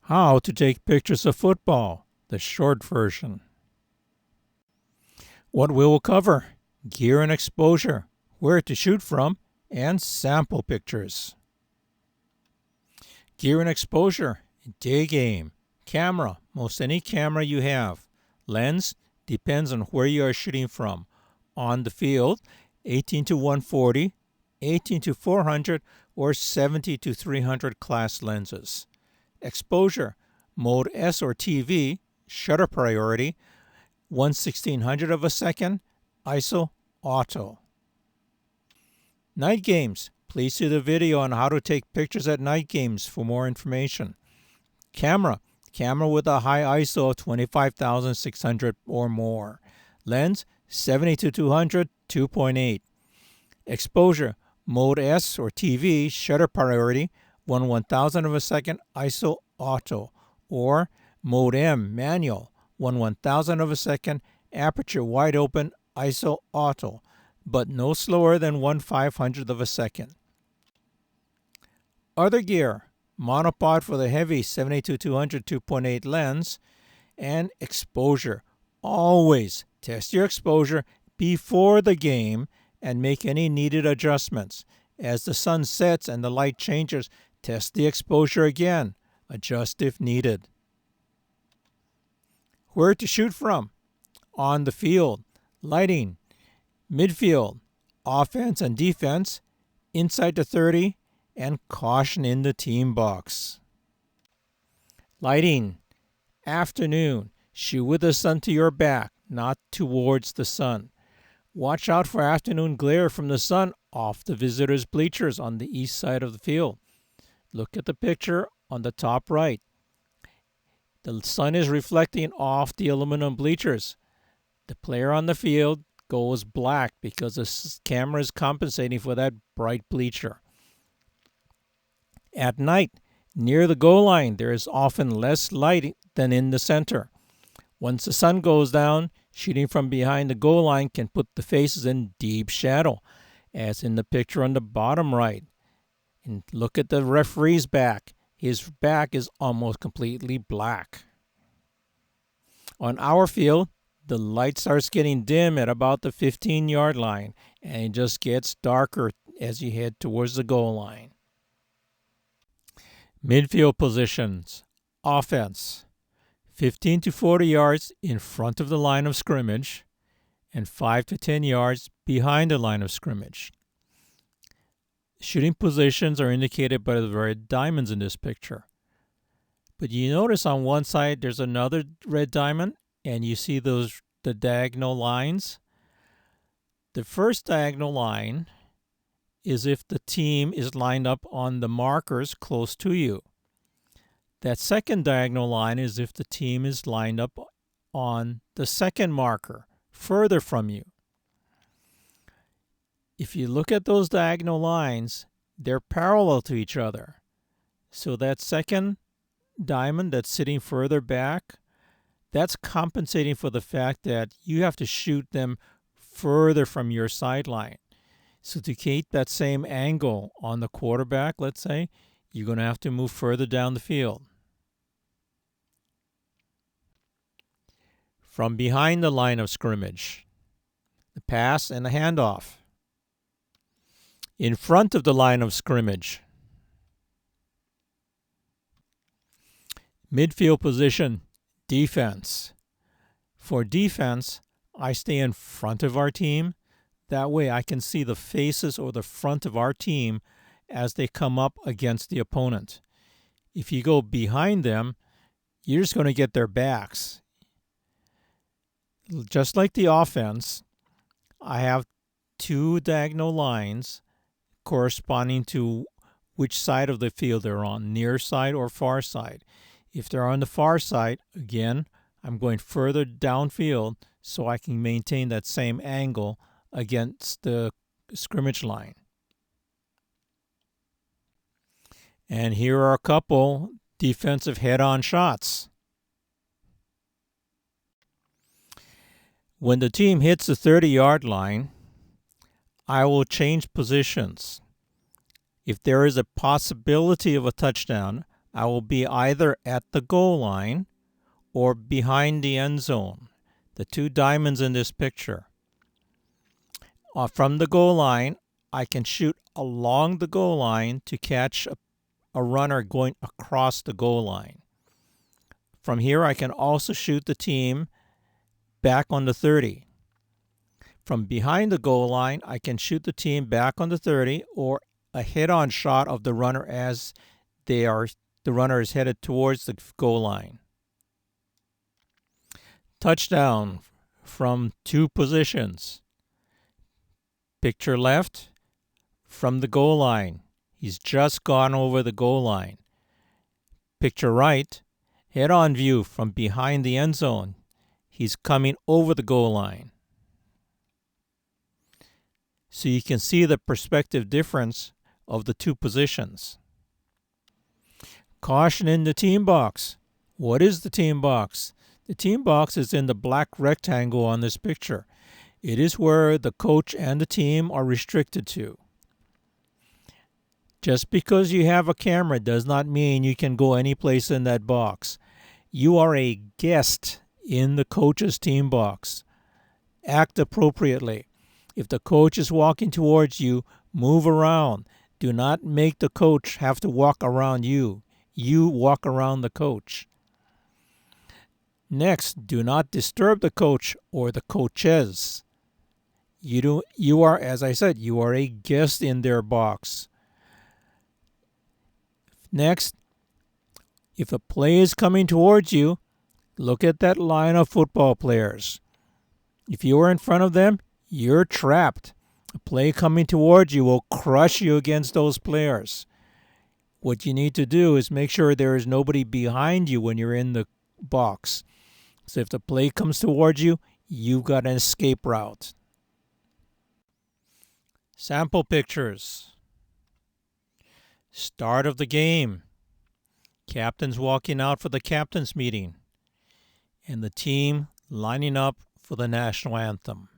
How to take pictures of football, the short version. What we will cover: gear and exposure, where to shoot from, and sample pictures. Gear and exposure: day game, camera, most any camera you have. Lens depends on where you are shooting from. On the field, 18 to 140, 18 to 400, or 70 to 300 class lenses. Exposure: mode S or TV, shutter priority, 1/1600 of a second, ISO auto. Night games: please see the video on how to take pictures at night games for more information. Camera with a high ISO of 25,600 or more. Lens 70 to 200, 2.8. Exposure: mode S or TV, shutter priority, 1/1000 of a second, ISO auto, or mode M, manual, 1/1000 of a second, aperture wide open, ISO auto, but no slower than 1/500 of a second. Other gear: monopod for the heavy 70 to 200 2.8 lens, and exposure. Always test your exposure before the game and make any needed adjustments. As the sun sets and the light changes, test the exposure again. Adjust if needed. Where to shoot from: on the field, lighting, midfield, offense and defense, inside the 30, and caution in the team box. Lighting: afternoon, shoot with the sun to your back, not towards the sun. Watch out for afternoon glare from the sun off the visitors' bleachers on the east side of the field. Look at the picture on the top right. The sun is reflecting off the aluminum bleachers. The player on the field goes black because the camera is compensating for that bright bleacher. At night, near the goal line, there is often less light than in the center. Once the sun goes down, shooting from behind the goal line can put the faces in deep shadow, as in the picture on the bottom right. And look at the referee's back. His back is almost completely black. On our field, the light starts getting dim at about the 15-yard line, and it just gets darker as you head towards the goal line. Midfield positions: offense, 15 to 40 yards in front of the line of scrimmage and 5 to 10 yards behind the line of scrimmage. Shooting positions are indicated by the red diamonds in this picture. But you notice on one side there's another red diamond, and you see the diagonal lines. The first diagonal line is if the team is lined up on the markers close to you. That second diagonal line is if the team is lined up on the second marker, further from you. If you look at those diagonal lines, they're parallel to each other. So that second diamond that's sitting further back, that's compensating for the fact that you have to shoot them further from your sideline. So to keep that same angle on the quarterback, let's say, you're going to have to move further down the field. From behind the line of scrimmage, the pass and the handoff. In front of the line of scrimmage. Midfield position, defense. For defense, I stay in front of our team. That way I can see the faces or the front of our team as they come up against the opponent. If you go behind them, you're just going to get their backs. Just like the offense, I have two diagonal lines corresponding to which side of the field they're on, near side or far side. If they're on the far side, again, I'm going further downfield so I can maintain that same angle against the scrimmage line. And here are a couple defensive head-on shots. When the team hits the 30-yard line, I will change positions. If there is a possibility of a touchdown, I will be either at the goal line or behind the end zone, the two diamonds in this picture. From the goal line, I can shoot along the goal line to catch a runner going across the goal line. From here, I can also shoot the team back on the 30. From behind the goal line, I can shoot the team back on the 30 or a head-on shot of the runner as the runner is headed towards the goal line. Touchdown from two positions. Picture left, from the goal line. He's just gone over the goal line. Picture right, head-on view from behind the end zone. He's coming over the goal line. So you can see the perspective difference of the two positions. Caution in the team box. What is the team box? The team box is in the black rectangle on this picture. It is where the coach and the team are restricted to. Just because you have a camera does not mean you can go any place in that box. You are a guest in the coach's team box. Act appropriately. If the coach is walking towards you, move around. Do not make the coach have to walk around you. You walk around the coach. Next, do not disturb the coach or the coaches. You are, as I said, you are a guest in their box. Next, if a play is coming towards you, look at that line of football players. If you are in front of them, you're trapped. A play coming towards you will crush you against those players. What you need to do is make sure there is nobody behind you when you're in the box. So if the play comes towards you, you've got an escape route. Sample pictures. Start of the game. Captain's walking out for the captain's meeting. And the team lining up for the national anthem.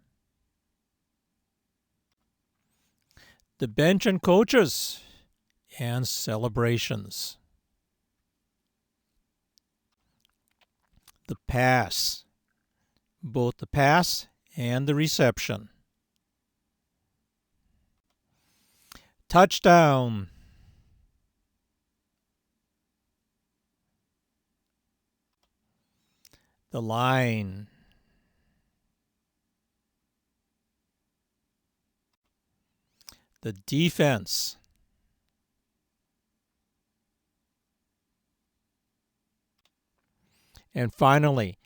The bench and coaches and celebrations. The pass. Both the pass and the reception. Touchdown. The line. The defense. And finally,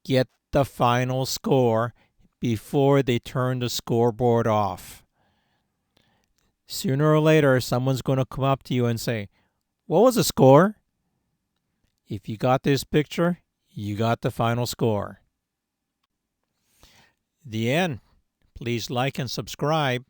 get the final score before they turn the scoreboard off. Sooner or later, someone's going to come up to you and say, "What was the score?" If you got this picture, you got the final score. The end. Please like and subscribe.